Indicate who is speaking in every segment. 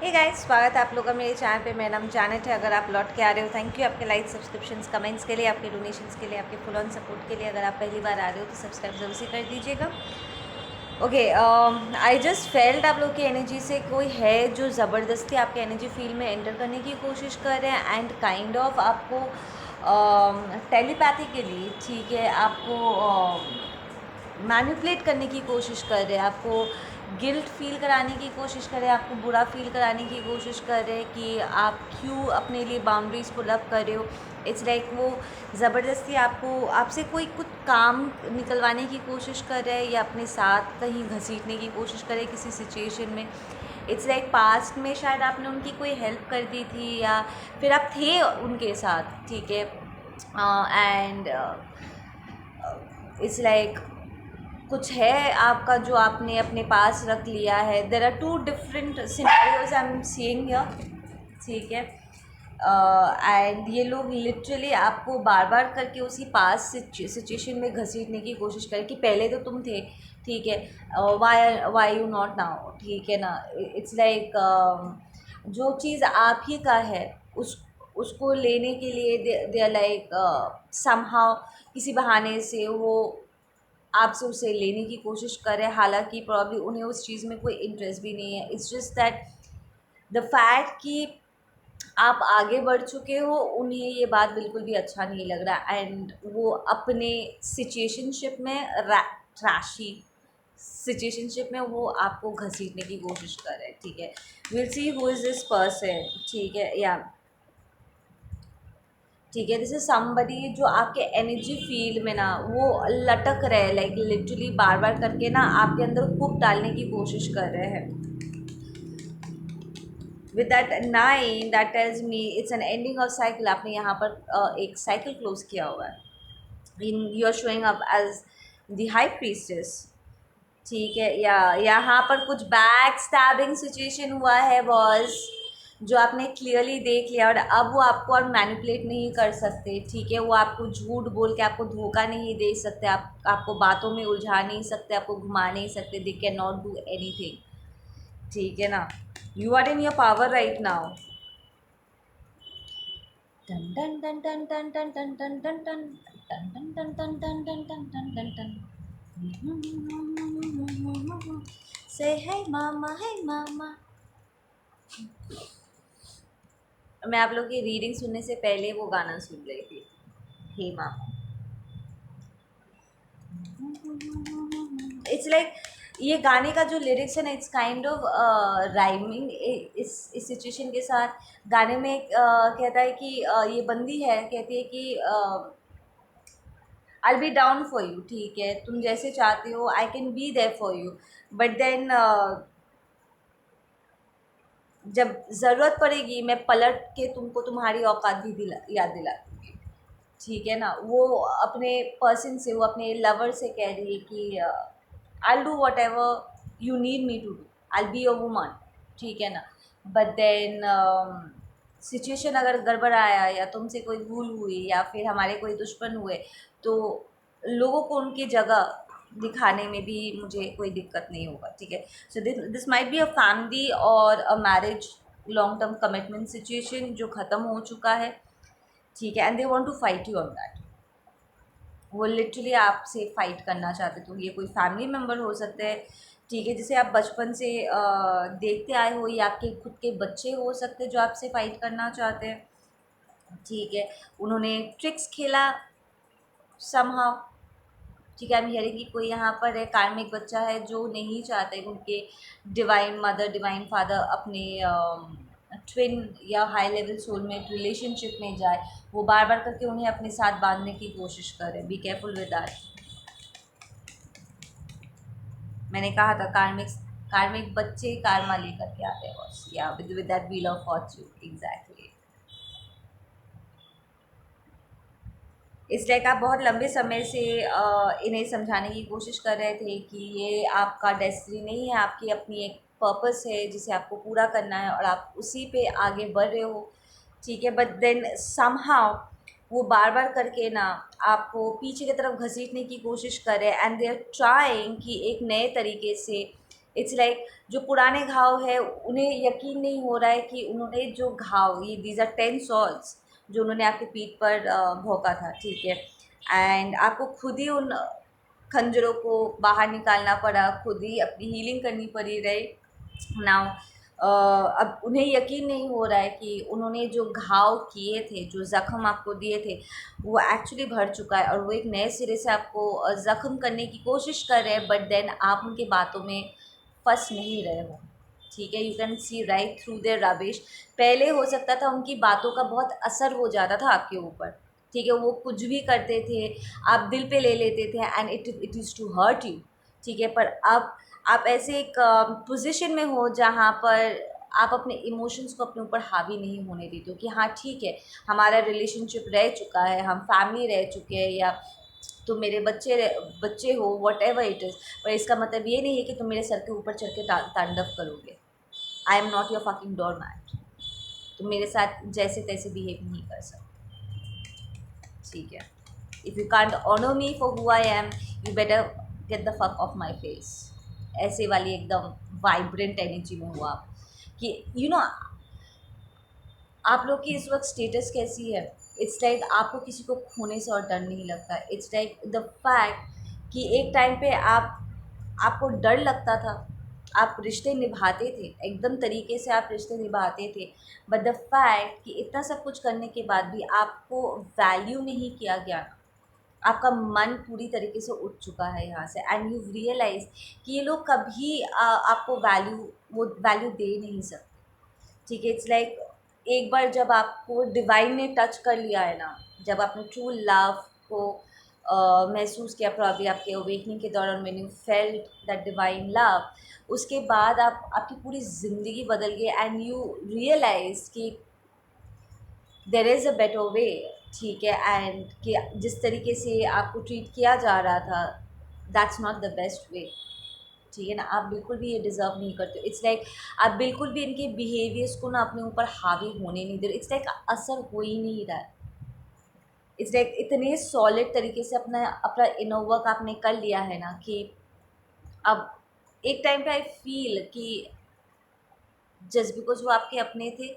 Speaker 1: Hey guys, स्वागत है आप लोगों का मेरे चैनल पे। मेरा नाम जानत है। अगर आप लौट के आ रहे हो, थैंक यू आपके लाइक, सब्सक्रिप्शंस, कमेंट्स के लिए, आपके डोनेशंस के लिए, आपके फुल ऑन सपोर्ट के लिए। अगर आप पहली बार आ रहे हो तो सब्सक्राइब जरूर से कर दीजिएगा। ओके, आई जस्ट फेल्ट आप लोग की एनर्जी से कोई है जो ज़बरदस्ती आपके एनर्जी फील्ड में एंटर करने की कोशिश कर रहे हैं एंड काइंड ऑफ आपको टेलीपैथिकली, ठीक है, आपको मैनिपुलेट करने की कोशिश कर रहे हैं, आपको गिल्ट फील कराने की कोशिश कर रहे हैं, आपको बुरा फील कराने की कोशिश कर रहे हैं कि आप क्यों अपने लिए बाउंड्रीज़ पुल अप कर रहे हो। इट्स लाइक वो ज़बरदस्ती आपको आपसे कोई कुछ काम निकलवाने की कोशिश कर रहे हैं या अपने साथ कहीं घसीटने की कोशिश कर रहे हैं किसी सिचुएशन में। इट्स लाइक पास्ट में शायद आपने उनकी कोई हेल्प कर दी थी या फिर आप थे उनके साथ, ठीक है, एंड इट्स लाइक कुछ है आपका जो आपने अपने पास रख लिया है। There are two different scenarios I am seeing here, ठीक है, एंड ये लोग लिटरली आपको बार बार करके उसी पास सिचुएशन में घसीटने की कोशिश करें कि पहले तो तुम थे, ठीक है, वाई यू नॉट नाउ, ठीक है ना। इट्स लाइक जो चीज़ आप ही का है उसको लेने के लिए दे आर लाइक समहाउ किसी बहाने से वो आपसे उसे लेने की कोशिश करें, हालांकि प्रॉब्ली उन्हें उस चीज़ में कोई इंटरेस्ट भी नहीं है। It's just that the fact कि आप आगे बढ़ चुके हो, उन्हें ये बात बिल्कुल भी अच्छा नहीं लग रहा एंड वो अपने सिचुएशनशिप में ट्रैशी सिचुएशनशिप में वो आपको घसीटने की कोशिश कर रहे हैं, ठीक है। Will see who is this person, ठीक है, या ठीक है, दिस इज समबडी जो आपके एनर्जी फील्ड में ना वो लटक रहे, लाइक लिटरली बार बार करके ना आपके अंदर हुक डालने की कोशिश कर रहे हैं। With that 9 that tells me it's an ending of cycle. आपने यहाँ पर एक साइकिल क्लोज किया हुआ है। You are showing up as the high priestess, ठीक है, या यहाँ पर कुछ बैक स्टैबिंग सिचुएशन हुआ है बॉस, जो आपने क्लियरली देख लिया और अब वो आपको और मैनिपुलेट नहीं कर सकते, ठीक है। वो आपको झूठ बोल के आपको धोखा नहीं दे सकते, आपको बातों में उलझा नहीं सकते, आपको घुमा नहीं सकते। They can not do anything, ठीक है ना। You are in your power right now. टन टन टन टन टन टन टन टन टन टन टन टन टन टन टन टन टन टन टन। Say hey mama, hey mama। मैं आप लोग की रीडिंग सुनने से पहले वो गाना सुन रही थी, हे मामा। इट्स लाइक ये गाने का जो लिरिक्स है ना, इट्स काइंड ऑफ राइमिंग। इस सिचुएशन के साथ गाने में कहता है कि ये बंदी है, कहती है कि I be down for you, ठीक है, तुम जैसे चाहते हो, I can be there for you, but then जब ज़रूरत पड़ेगी मैं पलट के तुमको तुम्हारी औकात भी याद दिला दूँगी, ठीक है ना। वो अपने पर्सन से, वो अपने लवर से कह रही है कि I do whatever you need me to do, I be a woman, ठीक है ना। बट देन सिचुएशन अगर गड़बड़ आया या तुमसे कोई भूल हुई या फिर हमारे कोई दुश्मन हुए तो लोगों को उनकी जगह दिखाने में भी मुझे कोई दिक्कत नहीं होगा, ठीक है। So this might be a family और a marriage long term commitment situation जो ख़त्म हो चुका है, ठीक है, and they want to fight you on that. वो लिटरली आपसे फाइट करना चाहते, तो ये कोई फैमिली मेम्बर हो सकते हैं, ठीक है, जिसे आप बचपन से देखते आए हो, या आपके खुद के बच्चे हो सकते हैं जो आपसे फाइट करना चाहते हैं, ठीक है। उन्होंने ट्रिक्स खेला समहाउ, ठीक है। आई एम हियरिंग कि कोई यहाँ पर है कार्मिक बच्चा है जो नहीं चाहते उनके डिवाइन मदर डिवाइन फादर अपने ट्विन या हाई लेवल सोलमेट रिलेशनशिप में जाए। वो बार बार करके उन्हें अपने साथ बांधने की कोशिश करे। Be careful with that. मैंने कहा था कार्मिक कार्मिक बच्चे कार्मा लेकर के आते हैं बॉस, या with that wheel of Fortune, exactly. इसलिए आप बहुत लंबे समय से इन्हें समझाने की कोशिश कर रहे थे कि ये आपका डेस्टिनी नहीं है, आपकी अपनी एक पर्पस है जिसे आपको पूरा करना है और आप उसी पे आगे बढ़ रहे हो, ठीक है। बट देन समहाउ वो बार बार करके ना आपको पीछे की तरफ घसीटने की कोशिश कर रहे हैं एंड दे आर ट्राइंग कि एक नए तरीके से इट्स लाइक जो पुराने घाव है उन्हें यकीन नहीं हो रहा है कि उन्होंने जो घाव, ये दीज आर 10 सॉल्स जो उन्होंने आपके पीठ पर भोंका था, ठीक है, एंड आपको खुद ही उन खंजरों को बाहर निकालना पड़ा, खुद ही अपनी हीलिंग करनी पड़ी, राइट नाउ। अब उन्हें यकीन नहीं हो रहा है कि उन्होंने जो घाव किए थे, जो ज़ख्म आपको दिए थे, वो एक्चुअली भर चुका है और वो एक नए सिरे से आपको ज़ख्म करने की कोशिश कर रहे हैं, बट देन आप उनकी बातों में फंस नहीं रहे हो, ठीक है। You can see right through their rubbish. पहले हो सकता था उनकी बातों का बहुत असर हो जाता था आपके ऊपर, ठीक है, वो कुछ भी करते थे, आप दिल पे ले लेते थे and it is to hurt you, ठीक है। पर अब आप ऐसे एक पोजीशन में हो जहाँ पर आप अपने इमोशंस को अपने ऊपर हावी नहीं होने देते हो कि हाँ ठीक है, हमारा रिलेशनशिप रह चुका है, हम फैमिली रह चुके हैं, या तुम मेरे बच्चे हो, वट एवर इट इज़, पर इसका मतलब ये नहीं है कि तुम मेरे सर के ऊपर चढ़ के तांडव करोगे। I am not your fucking doormat. तुम मेरे साथ जैसे तैसे बिहेव नहीं कर सकते, ठीक है। If you can't honour me for who I am, you better get the fuck off my face. ऐसे वाली एकदम वाइब्रेंट एनर्जी में हुआ आप कि यू नो आप लोग की इस वक्त स्टेटस कैसी है। इट्स लाइक आपको किसी को खोने से और डर नहीं लगता। इट्स लाइक द फैक्ट कि एक टाइम पे आपको डर लगता था, आप रिश्ते निभाते थे, एकदम तरीके से आप रिश्ते निभाते थे, बट द फैक्ट कि इतना सब कुछ करने के बाद भी आपको वैल्यू नहीं किया गया, आपका मन पूरी तरीके से उठ चुका है यहाँ से, एंड यू रियलाइज कि ये लोग कभी आपको वो वैल्यू दे नहीं सकते, ठीक है। इट्स लाइक एक बार जब आपको डिवाइन ने टच कर लिया है ना, जब आपने ट्रू लव को महसूस किया, प्रॉब्ली आपके अवेकनिंग के दौरान मैंने फेल्ट दैट डिवाइन लव, उसके बाद आपकी पूरी ज़िंदगी बदल गई एंड यू रियलाइज कि there is a better way, ठीक है, एंड कि जिस तरीके से आपको ट्रीट किया जा रहा था, that's not the best way, ठीक है ना। आप बिल्कुल भी ये डिज़र्व नहीं करते। इट्स लाइक आप बिल्कुल भी इनके बिहेवियर्स को ना अपने ऊपर हावी होने नहीं दे रहे। इट्स लाइक असर हो ही नहीं रहा है। इट्स लाइक इतने सॉलिड तरीके से अपना अपना इनर वर्क आपने कर लिया है ना कि अब एक टाइम पे आई फील कि जस्ट बिकॉज वो आपके अपने थे,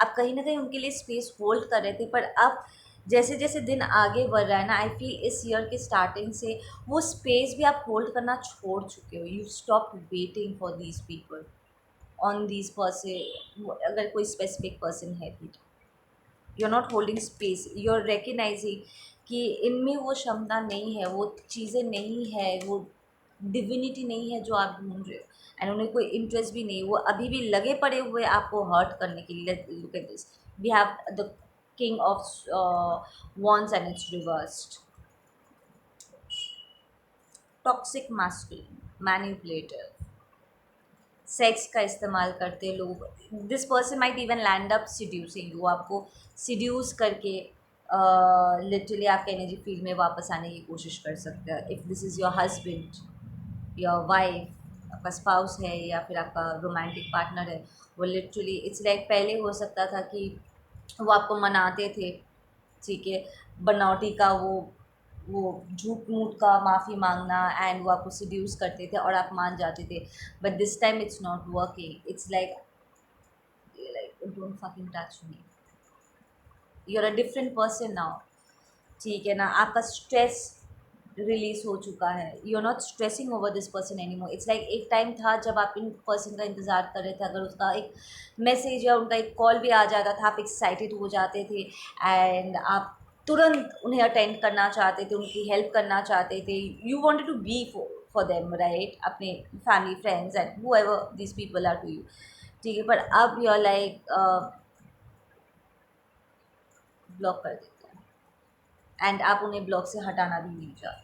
Speaker 1: आप कहीं ना कहीं उनके लिए स्पेस होल्ड कर रहे थे, पर अब जैसे जैसे दिन आगे बढ़ रहा है ना, आई फील इस ईयर के स्टार्टिंग से वो स्पेस भी आप होल्ड करना छोड़ चुके हो। You stop waiting for these people on these person, अगर कोई स्पेसिफिक पर्सन है भी, you are not holding space, you are recognising कि इनमें वो क्षमता नहीं है, वो चीज़ें नहीं है, वो डिविनिटी नहीं है जो आप ढूंढ रहे हो, एंड उन्हें कोई इंटरेस्ट भी नहीं, वो अभी भी लगे पड़े हुए आपको हर्ट करने के लिए। Look at this, we have the king of wands and it's reversed. Toxic masculine, manipulative, sex का इस्तेमाल करते लोग, this person might even land up seducing you, आपको सिड्यूस करके लिटरली आपके एनर्जी फील्ड में वापस आने की कोशिश कर सकते हैं। If this is your husband, your wife, आपका स्पाउस है या फिर आपका रोमांटिक पार्टनर है, वो लिटरली इट्स लाइक पहले हो सकता था कि वो आपको मनाते थे, ठीक है, बनौटी का वो झूठ मूठ का माफ़ी मांगना, एंड वो आपको सिड्यूस करते थे और आप मान जाते थे, but this time it's not working. It's like don't fucking touch me, you are a different person now, ठीक है ना। आपका स्ट्रेस रिलीज हो चुका है, you are not stressing over this person any more. It's like एक time था जब आप इन पर्सन का इंतज़ार कर रहे थे, अगर उसका एक मैसेज या उनका एक कॉल भी आ जाता था, आप एक्साइटेड हो जाते थे एंड आप तुरंत उन्हें अटेंड करना चाहते थे, उनकी हेल्प करना चाहते थे, you wanted to be for them, right, अपने family friends and whoever this people are to you, ठीक है। पर अब यू आर लाइक ब्लॉक कर देते हैं एंड आप उन्हें ब्लॉक से हटाना भी नहीं चाहते।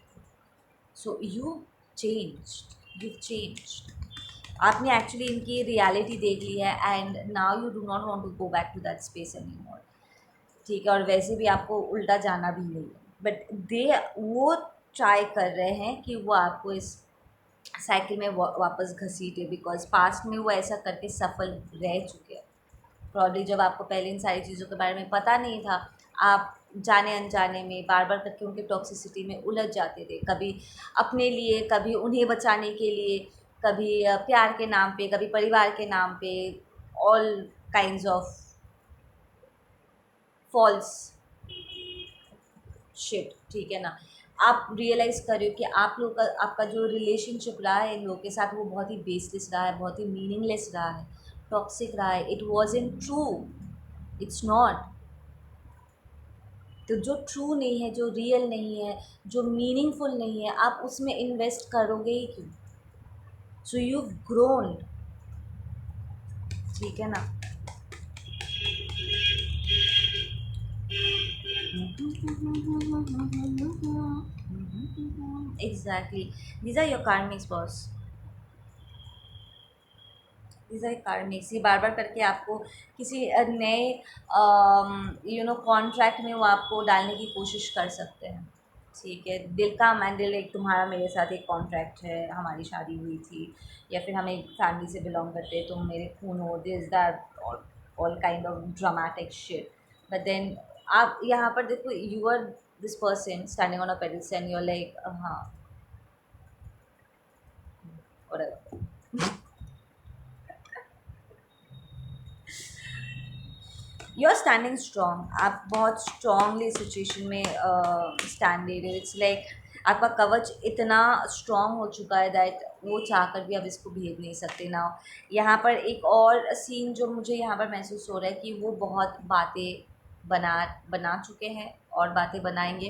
Speaker 1: सो यू चेंज्ड, आपने एक्चुअली इनकी रियलिटी देख ली है and now you do not want to go back to that space any more, ठीक है। और वैसे भी आपको उल्टा जाना भी नहीं है, बट वो ट्राई कर रहे हैं कि वो आपको इस साइकिल में वापस घसीटे, बिकॉज पास्ट में वो ऐसा करके सफल रह चुके हैं। प्रॉब्ली जब आपको पहले इन सारी चीज़ों के बारे में पता नहीं था, आप जाने अनजाने में बार बार करके उनके टॉक्सिसिटी में उलझ जाते थे, कभी अपने लिए, कभी उन्हें बचाने के लिए, कभी प्यार के नाम पे, कभी परिवार के नाम पे, all kinds of false shit, ठीक है ना। आप रियलाइज़ कर रहे हो कि आप लोग का, आपका जो रिलेशनशिप रहा है इन लोगों के साथ, वो बहुत ही बेसलेस रहा है, बहुत ही मीनिंगलेस रहा है, टॉक्सिक रहा है। It wasn't true, it's not. तो जो ट्रू नहीं है, जो रियल नहीं है, जो मीनिंगफुल नहीं है, आप उसमें इन्वेस्ट करोगे ही क्यों? सो यू ग्रोन, ठीक है ना। Exactly, these are your karmics boss, these are karmics. ये बार बार करके आपको किसी नए कॉन्ट्रैक्ट में वो आपको डालने की कोशिश कर सकते हैं, ठीक है। दिल का मैंडल, एक तुम्हारा मेरे साथ एक कॉन्ट्रैक्ट है, हमारी शादी हुई थी, या फिर हम एक फैमिली से बिलोंग करते हैं, तुम मेरे खून हो, this that, all kind of dramatic shit. But then आप यहाँ पर देखो, you are this person standing on a pedestal and you are like, हाँ, और यू आर स्टैंडिंग स्ट्रॉन्ग, आप बहुत स्ट्रॉन्गली सिचुएशन में स्टैंड ले रहे हो। इट्स लाइक आपका कवच इतना स्ट्रॉन्ग हो चुका है दैट वो चाहकर भी अब इसको भेद नहीं सकते ना। यहाँ पर एक और सीन जो मुझे यहाँ पर महसूस हो रहा है कि वो बहुत बातें बना बना चुके हैं और बातें बनाएंगे,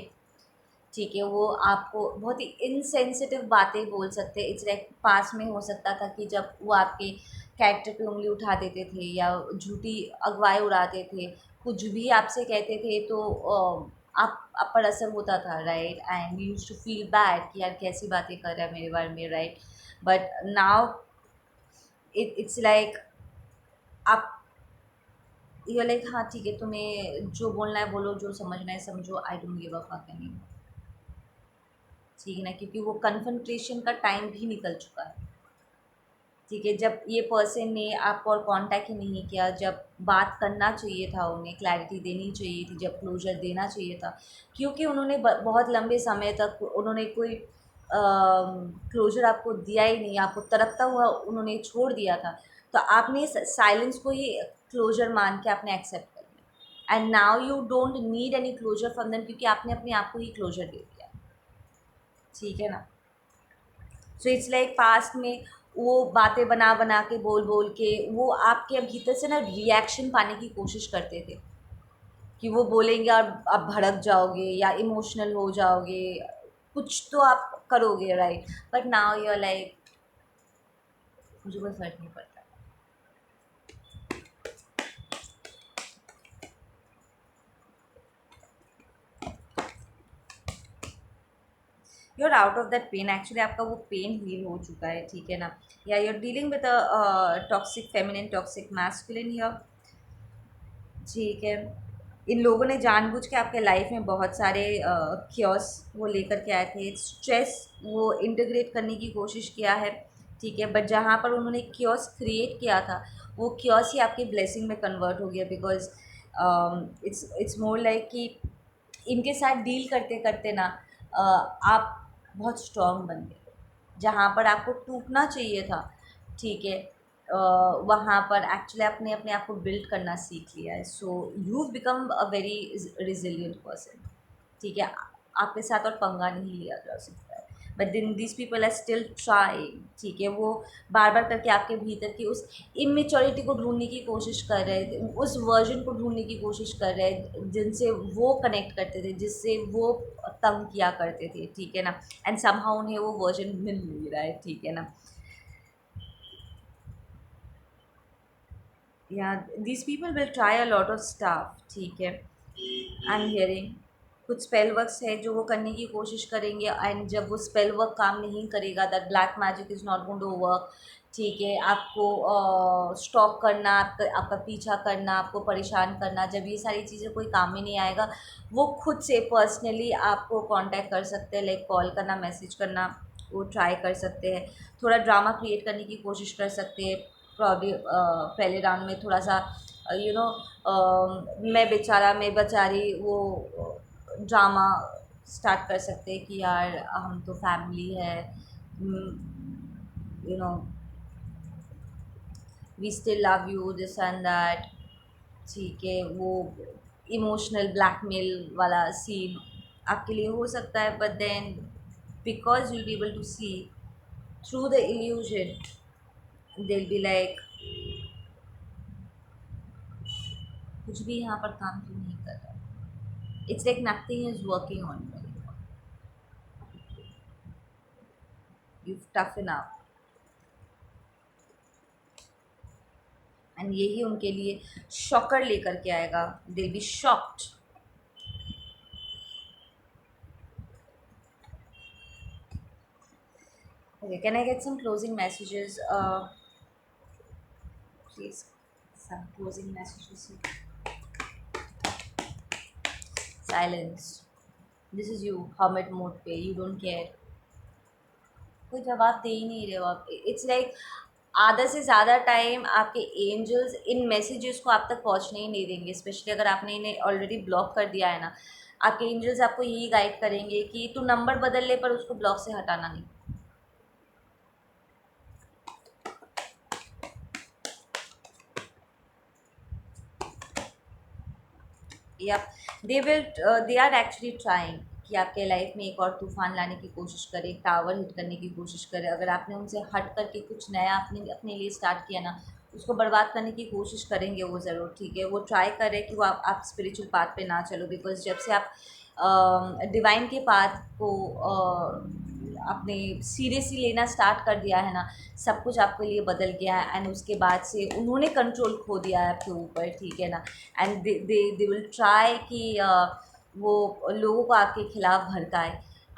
Speaker 1: ठीक है। वो आपको बहुत ही इनसेंसिटिव बातें बोल सकते हैं। इट्स लाइक पास में हो सकता था कि जब वो आपके कैरेक्टर पे उंगली उठा देते थे या झूठी अगवाई उड़ाते थे, कुछ भी आपसे कहते थे, तो आप पर असर होता था, right. And you used to feel bad कि यार कैसी बातें कर रहा है मेरे बारे में, right. But now it's like आप, यू लाइक, हाँ ठीक है, तुम्हें जो बोलना है बोलो, जो समझना है समझो, I don't give a fuck any, ठीक है ना। क्योंकि वो कन्फ्रंटेशन का टाइम भी निकल चुका है, ठीक है। जब ये पर्सन ने आपको और कांटेक्ट ही नहीं किया, जब बात करना चाहिए था, उन्हें क्लैरिटी देनी चाहिए थी, जब क्लोजर देना चाहिए था, क्योंकि उन्होंने बहुत लंबे समय तक उन्होंने कोई क्लोजर आपको दिया ही नहीं, आपको तड़पता हुआ उन्होंने छोड़ दिया था। तो आपने साइलेंस को ही क्लोजर मान के आपने एक्सेप्ट कर लिया, and now you don't need any closure from them, क्योंकि आपने अपने आप को ही क्लोजर दे दिया, ठीक है ना। सो इट्स लाइक पास्ट में वो बातें बना बना के, बोल बोल के, वो आपके भीतर से ना रिएक्शन पाने की कोशिश करते थे कि वो बोलेंगे और आप भड़क जाओगे या इमोशनल हो जाओगे, कुछ तो आप करोगे, right. But now you are like, मुझे कोई फ़र्क नहीं पड़ता। You are out of that pain, actually आपका वो पेन हील हो चुका है, ठीक है ना। या you are dealing with a toxic feminine, toxic masculine here, ठीक है। इन लोगों ने जानबूझ के आपके लाइफ में बहुत सारे क्योस वो लेकर के आए थे, स्ट्रेस वो इंटीग्रेट करने की कोशिश किया है, ठीक है। बट जहाँ पर उन्होंने क्योस क्रिएट किया था, वो क्योस ही आपकी ब्लेसिंग में कन्वर्ट हो गया, बिकॉज इट्स मोर लाइक कि इनके साथ डील करते करते ना आप बहुत स्ट्रॉन्ग बन गए। जहाँ पर आपको टूटना चाहिए था, ठीक है, वहाँ पर एक्चुअली आपने अपने आप को बिल्ड करना सीख लिया है। So you become a very resilient person, ठीक है। आपके साथ और पंगा नहीं लिया जा सकता है। But then this people are still trying, ठीक है। वो बार बार करके आपके भीतर की उस इमेच्योरिटी को ढूंढने की कोशिश कर रहे थे, उस वर्जन को ढूंढने की कोशिश कर रहे हैं जिनसे वो कनेक्ट करते थे, जिससे वो तंग किया करते थे, ठीक है ना। एंड समहाउ उन्हें वो वर्जन मिल नहीं रहा है, ठीक है ना। या these people will try a lot of stuff, ठीक है। आई एम हियरिंग कुछ स्पेल वर्क्स है जो वो करने की कोशिश करेंगे, एंड जब वो स्पेल वर्क काम नहीं करेगा, that black magic is not going to work, ठीक है। आपको स्टॉक करना, आपका पीछा करना, आपको परेशान करना, जब ये सारी चीज़ें कोई काम में नहीं आएगा, वो खुद से पर्सनली आपको कांटेक्ट कर सकते हैं, लाइक कॉल करना, मैसेज करना, वो ट्राई कर सकते हैं। थोड़ा ड्रामा क्रिएट करने की कोशिश कर सकते हैं, प्रॉब्ली पहले राउंड में थोड़ा सा यू नो मैं बेचारा, मैं बेचारी, वो ड्रामा स्टार्ट कर सकते हैं कि यार हम तो फैमिली है, you know we still love you this and that, ठीक है, वो इमोशनल ब्लैकमेल वाला सीन आपके लिए हो सकता है, but then because you'll be able to see through the illusion, they'll be like कुछ भी यहाँ पर काम क्यों नहीं कर रहा, it's like nothing is working on you, टफन up, and यही उनके लिए शॉकर लेकर के आएगा, दे be shocked. Okay, can I get some closing messages? Please, some closing messages. Silence. This is you, hermit mode पे, you don't care. कोई जवाब दे ही नहीं रहे हो आप. इट्स लाइक आधा से ज़्यादा टाइम आपके एंजल्स इन मैसेजेस को आप तक पहुंचने ही नहीं देंगे, स्पेशली अगर आपने इन्हें ऑलरेडी ब्लॉक कर दिया है ना. आपके एंजल्स आपको यही गाइड करेंगे कि तू नंबर बदल ले पर उसको ब्लॉक से हटाना नहीं. या दे आर एक्चुअली ट्राइंग कि आपके लाइफ में एक और तूफान लाने की कोशिश करे, टावर हिट करने की कोशिश करे. अगर आपने उनसे हट करके कुछ नया अपने अपने लिए स्टार्ट किया ना, उसको बर्बाद करने की कोशिश करेंगे वो ज़रूर, ठीक है. वो ट्राई करें कि वो आप स्पिरिचुअल पाथ पे ना चलो, बिकॉज जब से आप डिवाइन के पाथ को आपने सीरियसली लेना स्टार्ट कर दिया है ना, सब कुछ आपके लिए बदल गया है. एंड उसके बाद से उन्होंने कंट्रोल खो दिया है आपके ऊपर, ठीक है ना. एंड दे विल ट्राई कि वो लोगों को आपके खिलाफ भड़काए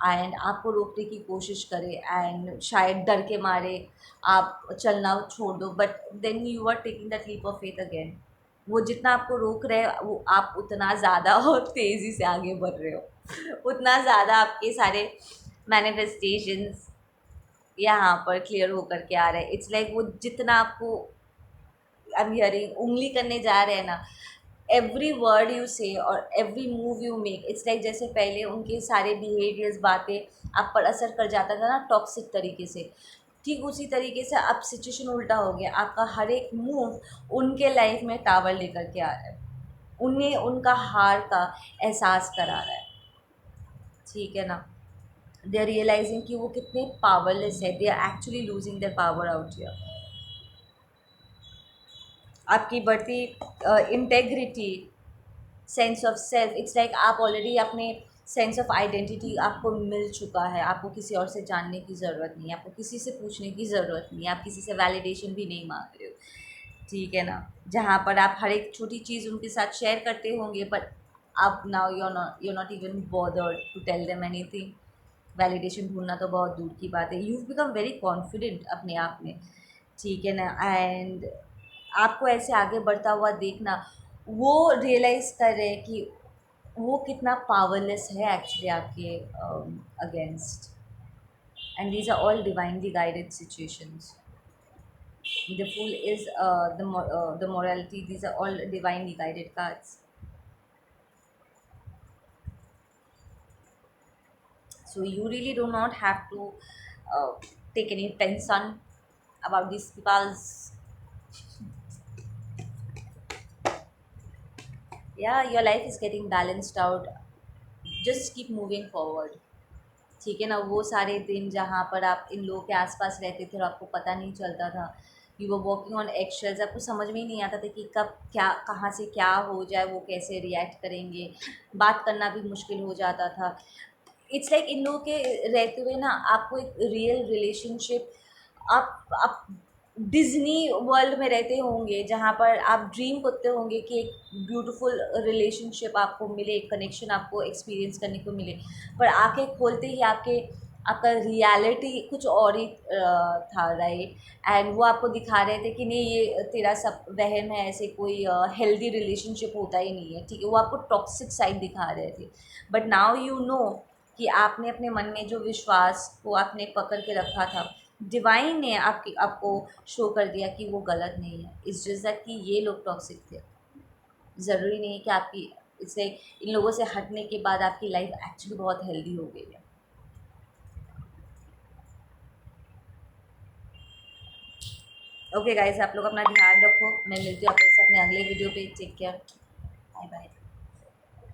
Speaker 1: एंड आपको रोकने की कोशिश करे, एंड शायद डर के मारे आप चलना छोड़ दो, but then you are taking that leap of faith again. वो जितना आपको रोक रहे हैं वो आप उतना ज़्यादा और तेज़ी से आगे बढ़ रहे हो, उतना ज़्यादा आपके सारे मैनिफेस्टेशंस यहाँ पर क्लियर होकर के आ रहे हैं. इट्स लाइक वो जितना आपको आई एम हियरिंग उंगली करने जा रहे हैं ना, एवरी वर्ड यू से और every move you make, it's like जैसे पहले उनके सारे बिहेवियर्स बातें आप पर असर कर जाता था ना टॉक्सिक तरीके से, ठीक उसी तरीके से अब सिचुएशन उल्टा हो गया. आपका हर एक मूव उनके लाइफ में टावर लेकर के आ रहा है, उन्हें उनका हार का एहसास करा रहा है, ठीक है ना. दे आर रियलाइजिंग कि वो कितने पावरलेस है, they are actually losing their power out here. आपकी बढ़ती integrity, sense of self, it's like आप ऑलरेडी अपने सेंस ऑफ आइडेंटिटी आपको मिल चुका है. आपको किसी और से जानने की ज़रूरत नहीं है, आपको किसी से पूछने की ज़रूरत नहीं है, आप किसी से वैलिडेशन भी नहीं मांग रहे हो, ठीक है ना. जहाँ पर आप हर एक छोटी चीज़ उनके साथ शेयर करते होंगे, बट अब now you not even bothered to tell them anything. Validation ढूंढना तो बहुत दूर की बात है. यू बिकम वेरी कॉन्फिडेंट अपने आप में, ठीक है ना. एंड आपको ऐसे आगे बढ़ता हुआ देखना, वो रियलाइज़ कर रहे हैं कि वो कितना पावरलेस है एक्चुअली आपके against. And these are all divinely guided situations. The fool is the morality. These are all divinely guided cards. So you really do not have to uh, take any tension about these people's. Yeah, your life is getting balanced out. Just keep moving forward. ठीक है ना. वो सारे दिन जहाँ पर आप इन लोगों के आसपास रहते थे और आपको पता नहीं चलता था, यू वर वॉकिंग ऑन एक्शेल्स, आपको समझ में ही नहीं आता था कि कब क्या कहाँ से क्या हो जाए, वो कैसे रिएक्ट करेंगे, बात करना भी मुश्किल हो जाता था. इट्स लाइक इन लोगों के रहते हुए ना आपको एक रियल रिलेशनशिप, आप डिज़नी वर्ल्ड में रहते होंगे जहाँ पर आप ड्रीम करते होंगे कि एक ब्यूटीफुल रिलेशनशिप आपको मिले, एक कनेक्शन आपको एक्सपीरियंस करने को मिले, पर आंखें खोलते ही आपका रियलिटी कुछ और ही था, राइट. एंड वो आपको दिखा रहे थे कि नहीं ये तेरा सब वहम है, ऐसे कोई हेल्दी रिलेशनशिप होता ही नहीं है, ठीक है. वो आपको टॉक्सिक साइड दिखा रहे थे, बट नाउ यू नो कि आपने अपने मन में जो विश्वास को आपने पकड़ के रखा था, डिवाइन ने आपको शो कर दिया कि वो गलत नहीं है. इट्स जस्ट दैट कि ये लोग टॉक्सिक थे. ज़रूरी नहीं है कि आपकी इससे इन लोगों से हटने के बाद आपकी लाइफ एक्चुअली बहुत हेल्दी हो गई है. ओके गाइस, आप लोग अपना ध्यान रखो। मैं मिलती हूँ आप लोग से अपने अगले वीडियो पे। Take care, bye bye.